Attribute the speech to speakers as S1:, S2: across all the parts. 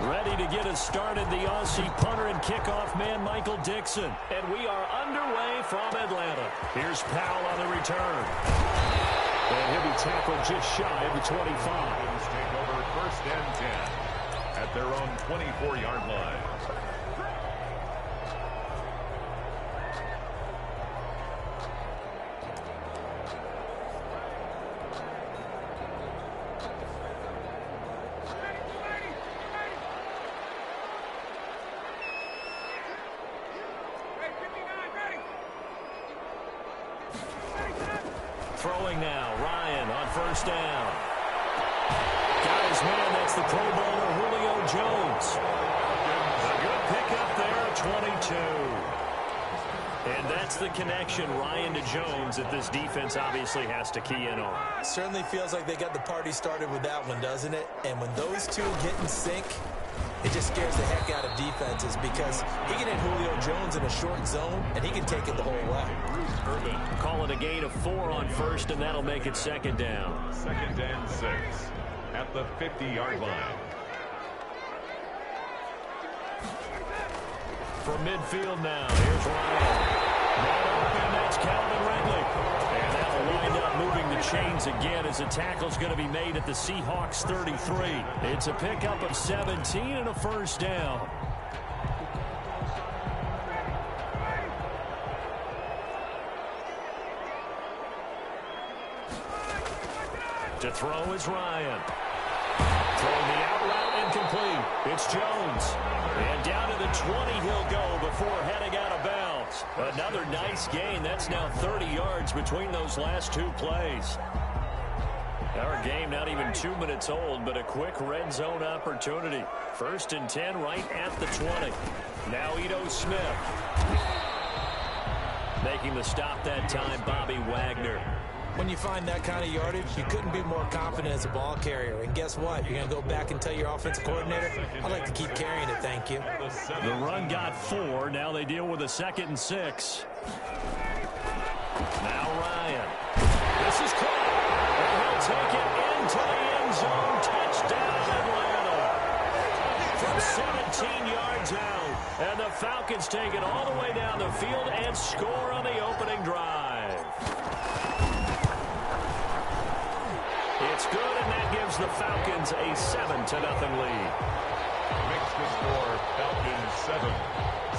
S1: Ready to get us started, the Aussie punter and kickoff man, Michael Dixon. And we are underway from Atlanta. Here's Powell on the return. And he'll be tackled just shy of the 25.
S2: Take over 1st and 10 at their own 24-yard line.
S1: Throwing now, Ryan on 1st down. Got his man, that's the Pro Bowler Julio Jones. A good pickup there, 22. And that's the connection, Ryan to Jones, that this defense obviously has to key in on.
S3: Certainly feels like they got the party started with that one, doesn't it? And when those two get in sync, it just scares the heck out of defenses because he can hit Julio Jones in a short zone, and he can take it the whole way.
S1: Urban call it a gain of 4 on 1st, and that'll make it 2nd down.
S2: 2nd and 6 at the 50-yard line.
S1: From midfield now, here's Ryan. Wide open, that's Calvin Ridley. And that'll wind up moving the chains again as a tackle's going to be made at the Seahawks 33. It's a pickup of 17 and a 1st down. To throw is Ryan. Throwing the out route incomplete. It's Jones. And down to the 20 he'll go before heading out of bounds. Another nice gain. That's now 30 yards between those last 2 plays. Our game not even 2 minutes old, but a quick red zone opportunity. 1st and 10 right at the 20. Now Ito Smith. Making the stop that time, Bobby Wagner.
S3: When you find that kind of yardage, you couldn't be more confident as a ball carrier. And guess what? You're going to go back and tell your offensive coordinator, I'd like to keep carrying it, thank you.
S1: The run got 4. Now they deal with a 2nd and 6. Now Ryan. This is caught. And he'll take it into the end zone. Touchdown, Atlanta. From 17 yards out. And the Falcons take it all the way down the field and score on the opening drive. It's good, and that gives the Falcons a 7-0 lead.
S2: Makes the score Falcons 7,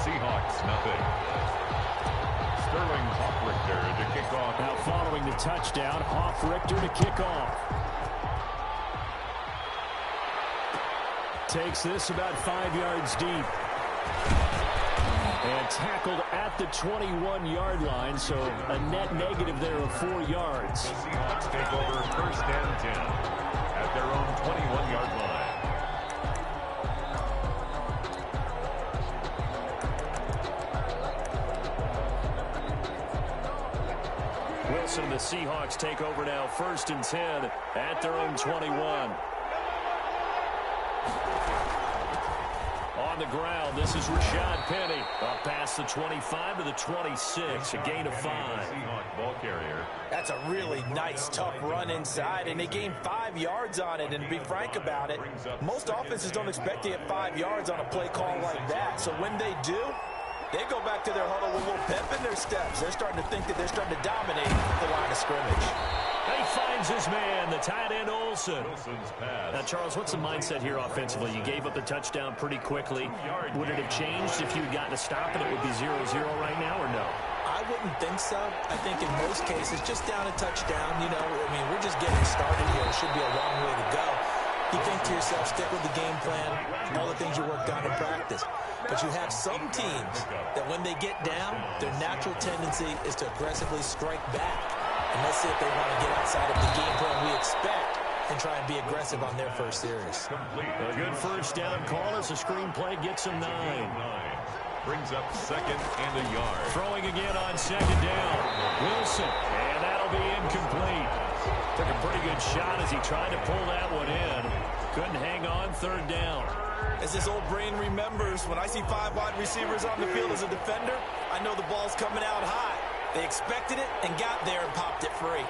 S2: Seahawks 0. Sterling Hoffrichter to kick off.
S1: Now following the touchdown, Hoffrichter to kick off. Takes this about 5 yards deep. And tackled at the 21-yard line, so a net negative there of 4 yards.
S2: The Seahawks take over 1st and 10 at their own 21-yard line.
S1: Wilson and the Seahawks take over now 1st and 10 at their own 21. On the ground, this is Rashad Penny. Up past the 25 to the 26, a gain of 5.
S2: Seahawks ball carrier.
S3: That's a really nice, tough run inside, and they gained 5 yards on it. And to be frank about it, most offenses don't expect to get 5 yards on a play call like that. So when they do, they go back to their huddle with a little pep in their steps. They're starting to think that they're starting to dominate the line of scrimmage.
S1: He finds his man, the tight end Olsen.
S2: Wilson's pass.
S1: Now, Charles, what's the mindset here offensively? You gave up the touchdown pretty quickly. Would it have changed if you had gotten a stop and it would be 0-0 right now, or no?
S3: I wouldn't think so. I think in most cases, just down a touchdown, you know, I mean, we're just getting started here. It should be a long way to go. You think to yourself, stick with the game plan, all the things you worked on in practice. But you have some teams that when they get down, their natural tendency is to aggressively strike back. And let's see if they want to get outside of the game plan we expect and try and be aggressive on their first series.
S1: A good 1st down call as the screenplay gets him 9.
S2: Brings up 2nd and a yard.
S1: Throwing again on 2nd down. Wilson, and that'll be incomplete. Took a pretty good shot as he tried to pull that one in. Couldn't hang on 3rd down.
S3: As this old brain remembers, when I see 5 wide receivers on the field as a defender, I know the ball's coming out high. They expected it and got there and popped it free.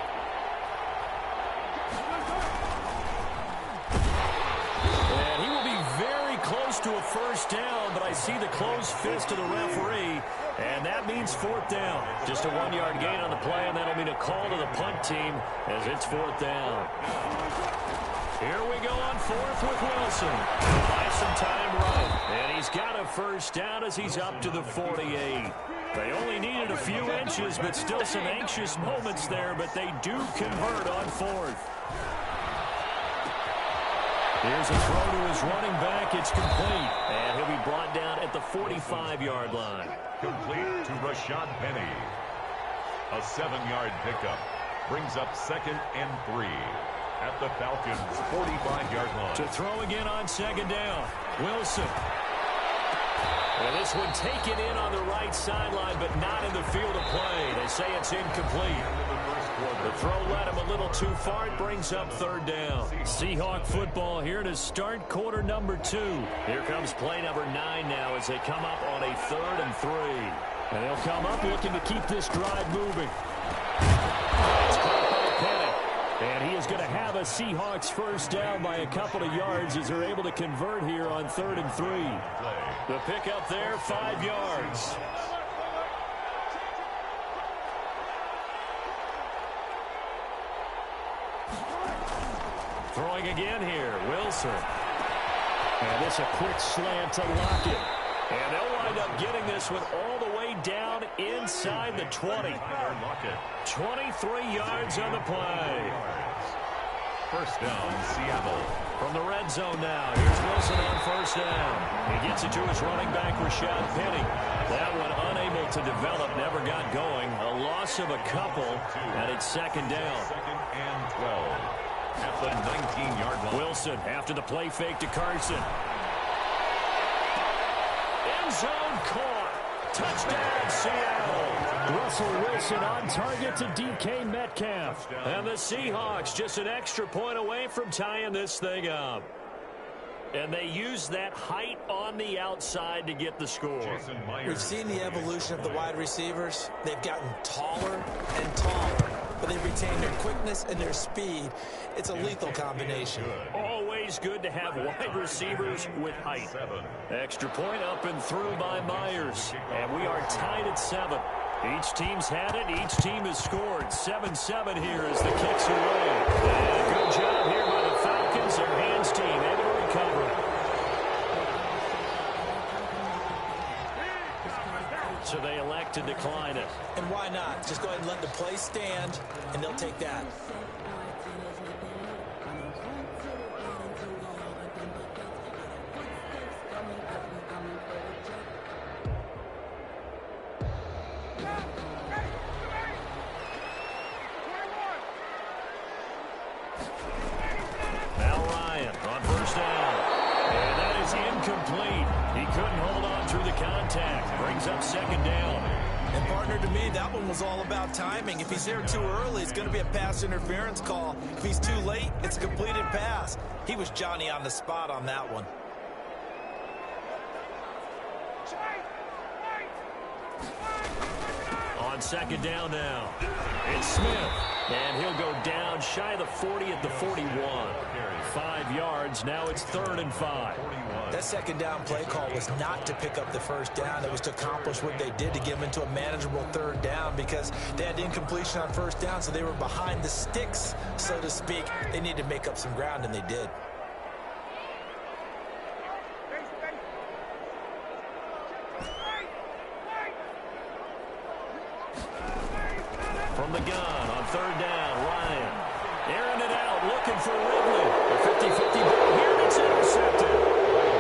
S1: And he will be very close to a first down, but I see the closed fist of the referee, and that means fourth down. Just a 1-yard gain on the play, and that'll mean a call to the punt team as it's fourth down. Here we go on fourth with Wilson. Buys some time right, and he's got a first down as he's up to the 48. They only needed a few inches, but still some anxious moments there, but they do convert on fourth. Here's a throw to his running back. It's complete, and he'll be brought down at the 45-yard line.
S2: Complete to Rashad Penny. A 7-yard pickup brings up 2nd and 3 at the Falcons' 45-yard line.
S1: To throw again on second down, Wilson. And this one taken in on the right sideline, but not in the field of play. They say it's incomplete. The throw led him a little too far. It brings up third down. Seahawk football here to start quarter number 2. Here comes play number 9 now as they come up on a 3rd and 3. And they'll come up looking to keep this drive moving. It's caught by Penny. And he is going to have a Seahawks first down by a couple of yards as they're able to convert here on 3rd and 3. The pickup there, 5 yards. Throwing again here, Wilson. And this a quick slant to Lockett. And they'll wind up getting this one all the way down inside the 20. 23 yards on the play.
S2: First down, Seattle.
S1: From the red zone now, here's Wilson on first down. He gets it to his running back, Rashad Penny. That one unable to develop, never got going. A loss of a couple, and it's second down.
S2: 2nd and 12 at the 19-yard line.
S1: Wilson after the play fake to Carson. End zone caught. Touchdown, Seattle. Russell Wilson on target to DK Metcalf. And the Seahawks just an extra point away from tying this thing up. And they use that height on the outside to get the score.
S3: We've seen the evolution of the wide receivers. They've gotten taller and taller, but they've retained their quickness and their speed. It's a lethal combination.
S1: Always good to have wide receivers with height. Extra point up and through by Myers. And we are tied at 7. Each team's had it. Each team has scored. 7-7 here as the kicks away. And good job here by the Falcons. Their hands team able to recover. So they elect to decline it.
S3: And why not? Just go ahead and let the play stand, and they'll take that.
S1: Now Ryan on first down. And that is incomplete. He couldn't hold on through the contact. Brings up second down.
S3: And partner, to me, that one was all about timing. If he's there too early, it's going to be a pass interference call. If he's too late, it's a completed pass. He was Johnny on the spot on that one.
S1: On second down now, it's Smith. And he'll go down shy of the 40 at the 41. 5 yards. Now it's 3rd and 5.
S3: That second down play call was not to pick up the first down. It was to accomplish what they did to get them into a manageable 3rd down because they had incompletion on first down, so they were behind the sticks, so to speak. They needed to make up some ground, and they did.
S1: From the gun on 3rd down, Ryan. Airing it out, looking for Ridley. A 50-50 ball here, it's intercepted.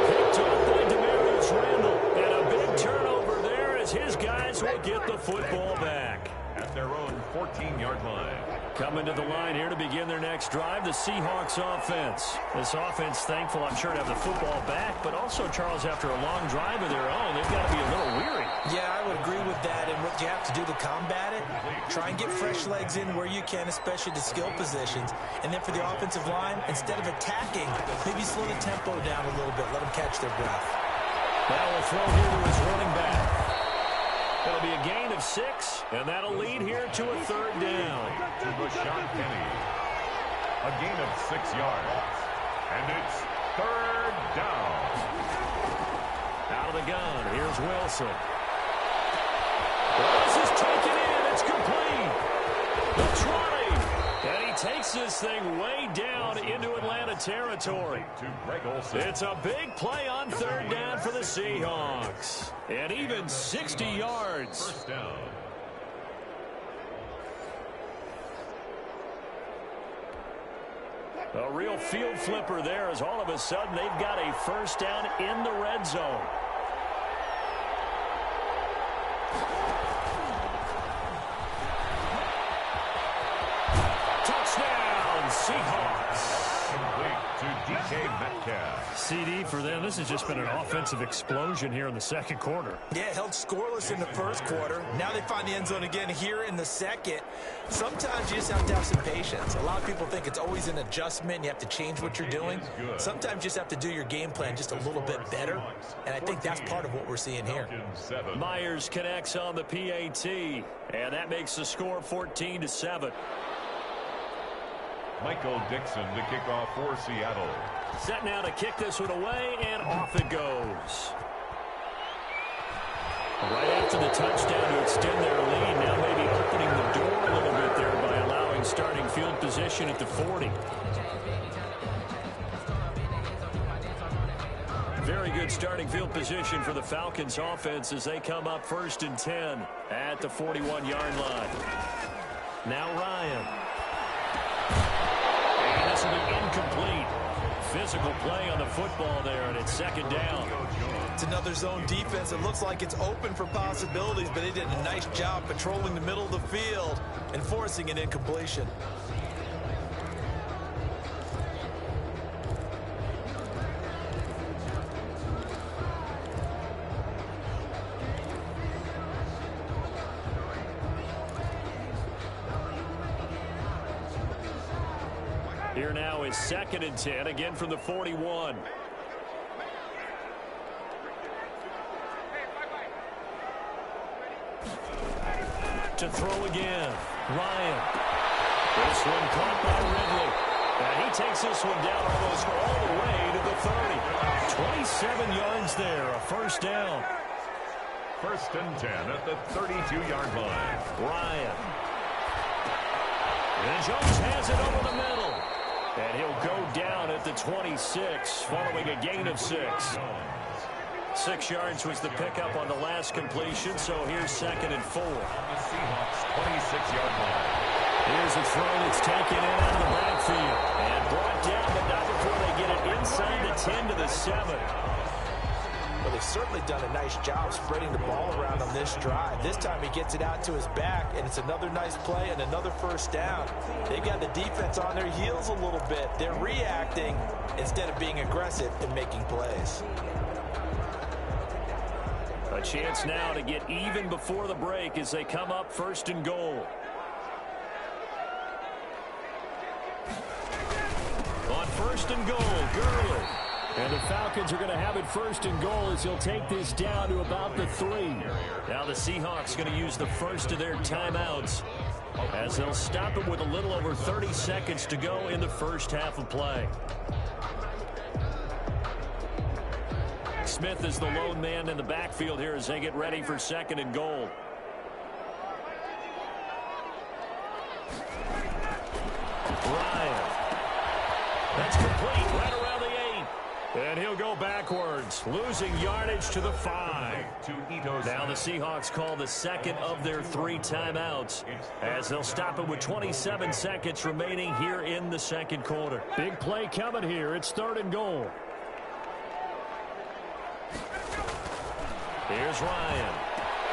S1: Picked off by Demarius Randall. And a big turnover there as his guys will get the football back.
S2: At their own 14-yard line.
S1: Coming to the line here to begin their next drive, the Seahawks offense. This offense, thankful, I'm sure, to have the football back, but also, Charles, after a long drive of their own, they've got to be a little weary.
S3: Yeah, I would agree with that, and what you have to do to combat it, try and get fresh legs in where you can, especially the skill positions. And then for the offensive line, instead of attacking, maybe slow the tempo down a little bit, let them catch their breath.
S1: Now will throw here to his running back. It'll be a gain of 6, and that'll lead here to a 3rd down.
S2: To Rashad Penny. A gain of 6 yards. And it's 3rd down.
S1: gun. Here's Wilson. This is taken in. It's complete. The 20. And he takes this thing way down into Atlanta territory. It's a big play on third down for the Seahawks. And even 60 yards.
S2: First down.
S1: A real field flipper there as all of a sudden they've got a first down in the red zone. Touchdown, Seahawks.
S2: Complete to DK Metcalf.
S1: CD for them. This has just been an offensive explosion here in the second quarter.
S3: Yeah, held scoreless in the first quarter. Now they find the end zone again here in the second. Sometimes you just have to have some patience. A lot of people think it's always an adjustment. You have to change what you're doing. Sometimes you just have to do your game plan just a little bit better. And I think that's part of what we're seeing here.
S1: Myers connects on the PAT. And that makes the score 14-7.
S2: Michael Dixon to kick off for Seattle.
S1: Set now to kick this one away, and off it goes. Right after the touchdown to extend their lead, now maybe opening the door a little bit there by allowing starting field position at the 40. Very good starting field position for the Falcons offense as they come up 1st and 10 at the 41-yard line. Now Ryan. And this will be incomplete. Physical play on the football there, and it's second down.
S3: It's another zone defense. It looks like it's open for possibilities, but they did a nice job patrolling the middle of the field and forcing an incompletion.
S1: Here now is 2nd and 10, again from the 41. To throw again, Ryan. This one caught by Ridley. And he takes this one down almost all the way to the 30. 27 yards there, a first down.
S2: 1st and 10 at the 32-yard line.
S1: Ryan. And Jones has it over the middle. And he'll go down at the 26, following a gain of 6. 6 yards was the pickup on the last completion, so here's 2nd and 4.
S2: On the Seahawks' 26-yard line.
S1: Here's a throw that's taken in out of the backfield. And brought down, but not before they get it inside the 10 to the 7.
S3: Well, they've certainly done a nice job spreading the ball around on this drive. This time he gets it out to his back, and it's another nice play and another first down. They've got the defense on their heels a little bit. They're reacting instead of being aggressive and making plays.
S1: A chance now to get even before the break as they come up 1st and goal. On 1st and goal, Gurley. And the Falcons are going to have it 1st and goal as he'll take this down to about the 3. Now the Seahawks going to use the first of their timeouts as they'll stop it with a little over 30 seconds to go in the first half of play. Smith is the lone man in the backfield here as they get ready for 2nd and goal. Ryan. That's complete right around the 8. And he'll go backwards, losing yardage to the 5. Now the Seahawks call the 2nd of their 3 timeouts as they'll stop it with 27 seconds remaining here in the second quarter. Big play coming here. It's 3rd and goal. Here's Ryan.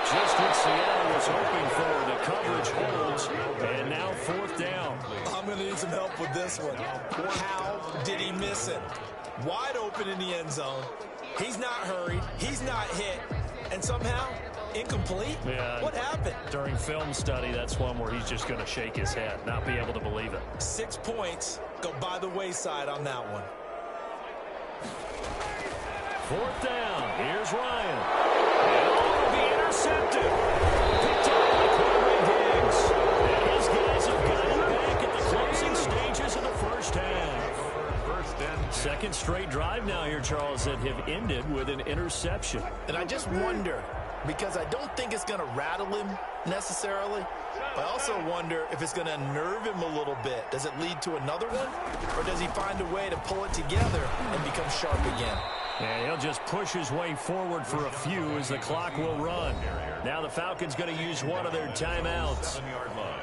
S1: Just what Seattle was hoping for. The coverage holds. And now 4th down.
S3: I'm going to need some help with this one. How did he miss it? Wide open in the end zone. He's not hurried. He's not hit. And somehow, incomplete?
S1: Yeah.
S3: What happened?
S1: During film study, that's one where he's just going to shake his head, not be able to believe it.
S3: 6 points go by the wayside on that one.
S1: 4th down. Here's Ryan. And will be intercepted. Picked up by Quentin Diggs. And his guys have got it back at the closing stages of the first half.
S2: 1st
S1: Second straight drive now here, Charles, that have ended with an interception.
S3: And I just wonder, because I don't think it's going to rattle him necessarily, I also wonder if it's going to unnerve him a little bit. Does it lead to another one? Or does he find a way to pull it together and become sharp again?
S1: And he'll just push his way forward for a few as the clock will run. Now the Falcons going to use one of their timeouts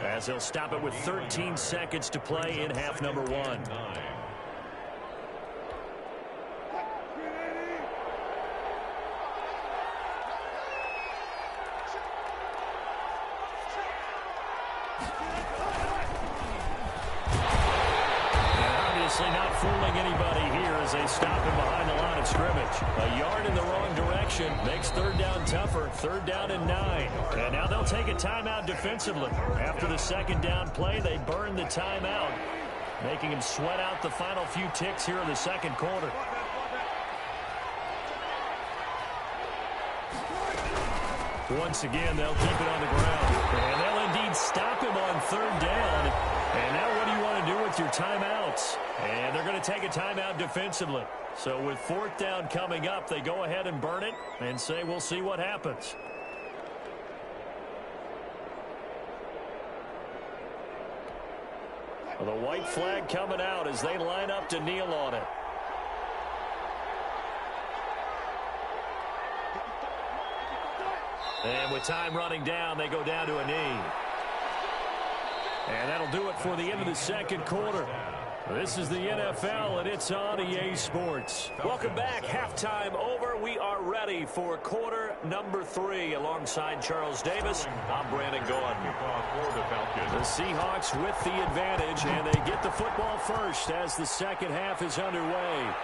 S1: as they'll stop it with 13 seconds to play in half number one. Not fooling anybody here as they stop him behind the line of scrimmage. A yard in the wrong direction makes third down tougher. Third down and 9. And now they'll take a timeout defensively. After the second down play, they burn the timeout, making him sweat out the final few ticks here in the second quarter. Once again, they'll keep it on the ground. And they'll indeed stop him on third down. And now what do you want to do with your timeouts? And they're going to take a timeout defensively. So with fourth down coming up, they go ahead and burn it and say we'll see what happens. Well, the white flag coming out as they line up to kneel on it. And with time running down, they go down to a knee. And that'll do it for the end of the second quarter. This is the NFL, and it's on EA Sports. Welcome back. Halftime over. We are ready for quarter number 3. Alongside Charles Davis, I'm Brandon Gaudin. The Seahawks with the advantage, and they get the football first as the second half is underway.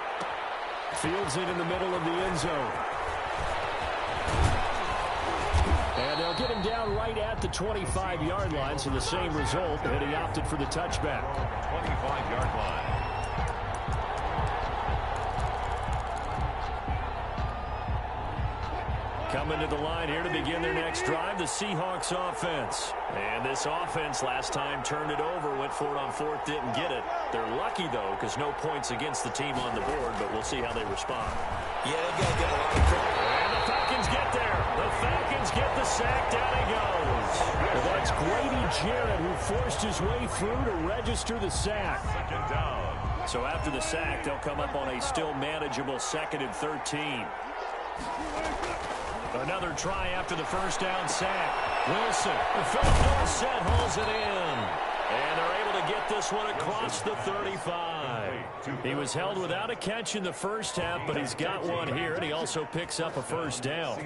S1: Fields it in the middle of the end zone. And they'll get him down right at the 25-yard line, so the same result, and he opted for the touchback.
S2: 25-yard line.
S1: Coming to the line here to begin their next drive, the Seahawks offense. And this offense last time turned it over, went for it on fourth, didn't get it. They're lucky, though, because no points against the team on the board, but we'll see how they respond.
S3: Yeah, they got to get a lot of credit.
S1: And the Falcons get there. The Falcons get the sack. Down he goes. Well, that's Grady Jarrett who forced his way through to register the sack.
S2: Second down.
S1: So after the sack, they'll come up on a still manageable 2nd and 13. Another try after the first down sack. Wilson, Philip Dorsett holds it in. And they're able to get this one across the 35. He was held without a catch in the first half, but he's got one here, and he also picks up a first down.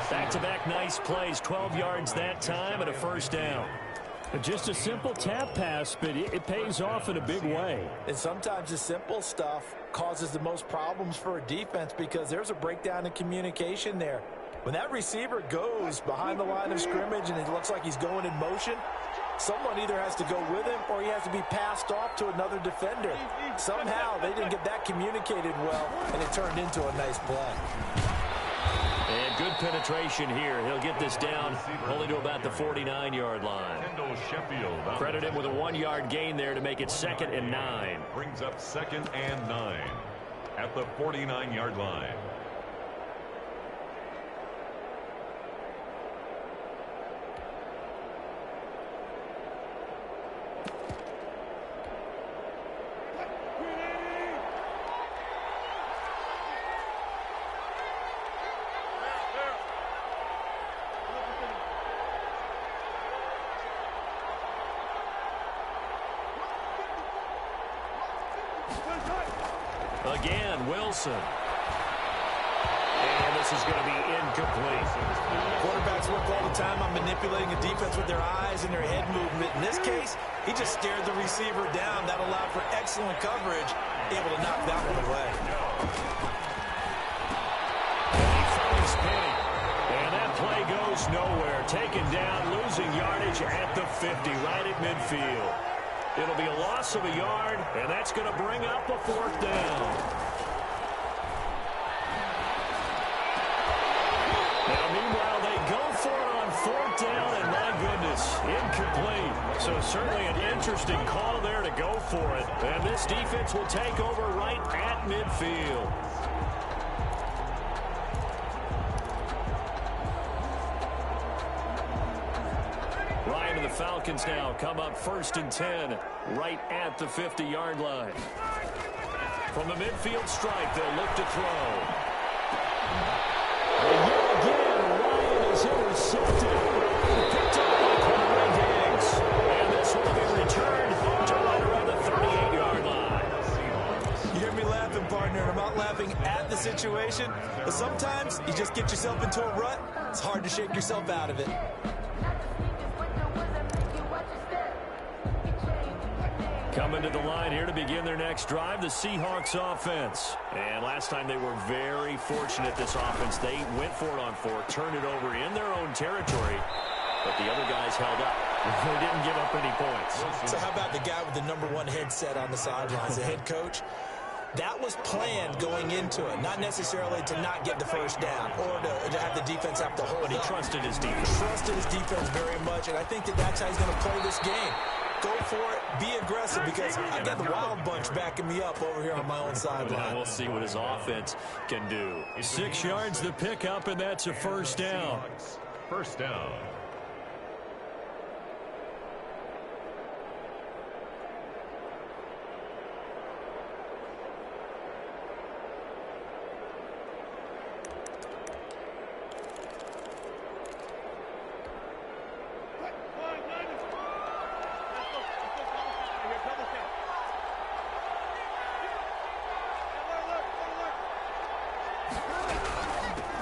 S1: Back-to-back nice plays, 12 yards that time and a first down. Just a simple tap pass, but it pays off in a big way.
S3: And sometimes the simple stuff causes the most problems for a defense because there's a breakdown in communication there. When that receiver goes behind the line of scrimmage and it looks like he's going in motion, someone either has to go with him or he has to be passed off to another defender. Somehow they didn't get that communicated well, and it turned into a nice play.
S1: And good penetration here. He'll get this down only to about the 49-yard line. Credit him with a 1-yard gain there to make it 2nd and 9.
S2: Brings up 2nd and 9 at the 49-yard line.
S1: Again, Wilson. And this is going to be incomplete.
S3: Quarterbacks work all the time on manipulating a defense with their eyes and their head movement. In this case, he just stared the receiver down. That allowed for excellent coverage, able to knock that one away.
S1: goes nowhere. Taken down, losing yardage at the 50, right at midfield. It'll be a loss of a yard, and that's going to bring up a 4th down. Now, meanwhile, they go for it on 4th down, and my goodness, incomplete. So certainly an interesting call there to go for it. And this defense will take over right at midfield. Ryan and the Falcons now come up 1st and 10, right at the 50-yard line. From the midfield stripe, they'll look to throw. And yet again, Ryan is intercepted. Picked up by Quandre Diggs. And this will be returned to right around the 38-yard line.
S3: You hear me laughing, partner. I'm not laughing at the situation, but sometimes you just get yourself into a rut. It's hard to shake yourself out of it.
S1: Coming to the line here to begin their next drive, the Seahawks offense. And last time they were very fortunate, this offense. They went for it on 4, turned it over in their own territory, but the other guys held up. They didn't give up any points.
S3: So how about the guy with the #1 headset on the sidelines, the head coach? That was planned going into it, not necessarily to not get the 1st down or to have the defense have to hold
S1: But he
S3: up.
S1: trusted his defense.
S3: Trusted his defense very much, and I think that's how he's going to play this game. Go for it, be aggressive, because I got the Wild Bunch backing me up over here on my own sideline.
S1: We'll see what his offense can do. 6 yards the pickup, and that's a 1st down.
S2: 1st down.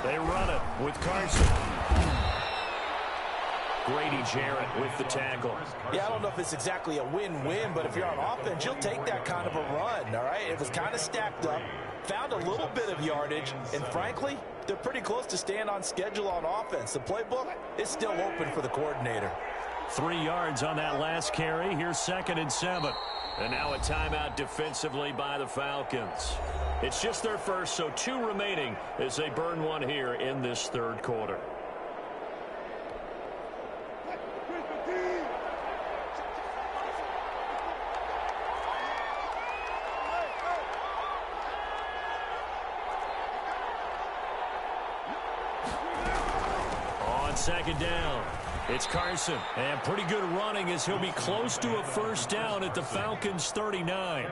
S1: They run it with Carson. Grady Jarrett with the tackle.
S3: Yeah, I don't know if it's exactly a win-win, but if you're on offense, you'll take that kind of a run, all right? It was kind of stacked up, found a little bit of yardage, and frankly, they're pretty close to staying on schedule on offense. The playbook is still open for the coordinator.
S1: 3 yards on that last carry. Here's 2nd and 7. And now a timeout defensively by the Falcons. It's just their first, so 2 remaining as they burn one here in this 3rd quarter. On 2nd down, it's Carson. And pretty good running as he'll be close to a 1st down at the Falcons' 39.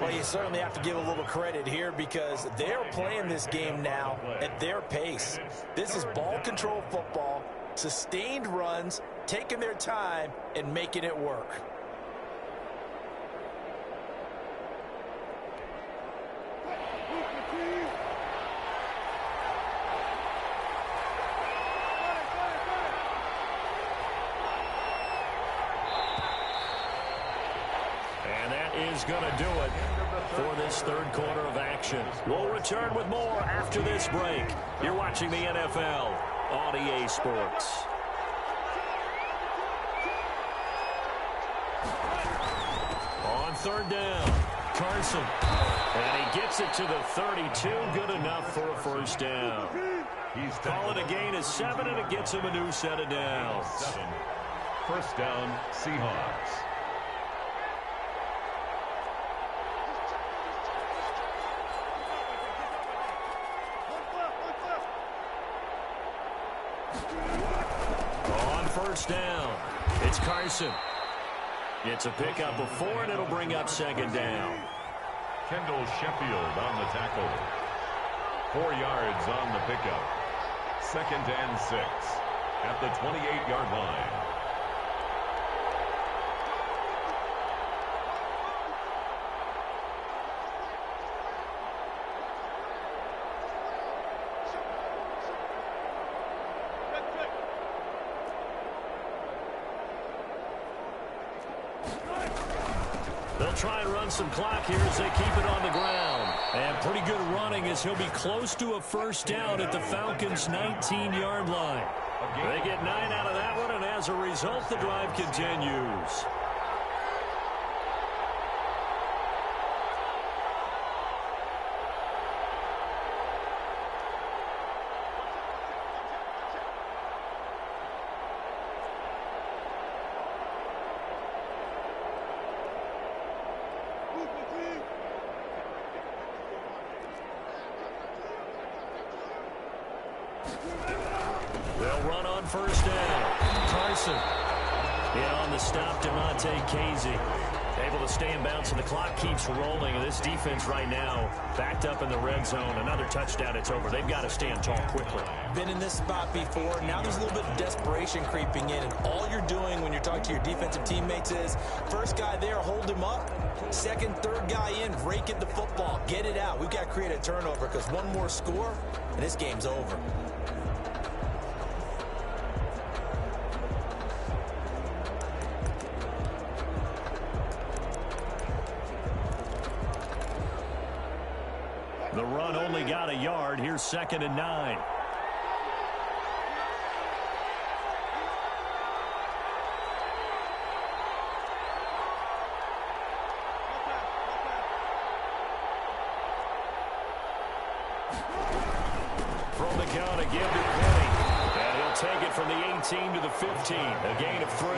S3: Well, you certainly have to give a little credit here because they're playing this game now at their pace. This is ball control football, sustained runs, taking their time and making it work.
S1: Is going to do it for this 3rd quarter of action. We'll return with more after this break. You're watching the NFL on EA Sports. On 3rd down, Carson. And he gets it to the 32. Good enough for a 1st down. Call it a gain of 7, and it gets him a new set of downs.
S2: 1st down, Seahawks.
S1: On 1st down, it's Carson. It's a pickup of 4, and it'll bring up 2nd down.
S2: Kendall Sheffield on the tackle. 4 yards on the pickup. 2nd and 6 at the 28-yard line.
S1: They'll try and run some clock here as they keep it on the ground. And pretty good running as he'll be close to a 1st down at the Falcons' 19-yard line. They get 9 out of that one, and as a result, the drive continues. They'll run on first down. Carson. In on the stop, Damontae Kazee. Able to stay in bounds, and the clock keeps rolling. And this defense right now backed up in the red zone. Another touchdown, it's over. They've got to stand tall quickly.
S3: Been in this spot before. Now there's a little bit of desperation creeping in. And all you're doing when you're talking to your defensive teammates is, first guy there, hold him up. Second, third guy in, rake at the football. Get it out. We've got to create a turnover because one more score, and this game's over.
S1: The run only got a yard. Here's 2nd and 9. From the gun, a give to Penny. And he'll take it from the 18 to the 15. A gain of 3.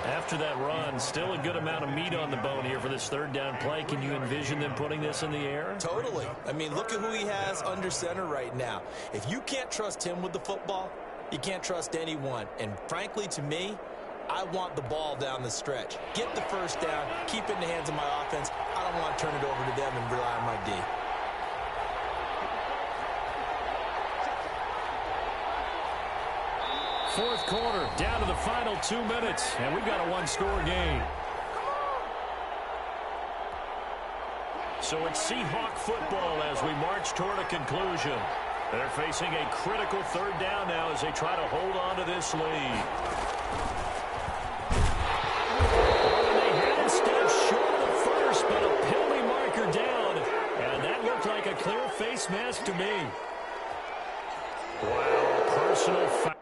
S1: After that run, still a good amount of meat on the bone here for this third down play. Can you envision them putting this in the air?
S3: Totally. I mean, look at who he has under center right now. If you can't trust him with the football, you can't trust anyone. And frankly, to me, I want the ball down the stretch. Get the first down, keep it in the hands of my offense. I don't want to turn it over to them and rely on my D.
S1: Fourth quarter, down to the final 2 minutes, and we've got a one-score game. So it's Seahawk football as we march toward a conclusion. They're facing a critical third down now as they try to hold on to this lead. Well, they had a step short of the first, but a penalty marker down, and that looked like a clear face mask to me. Wow, personal foul.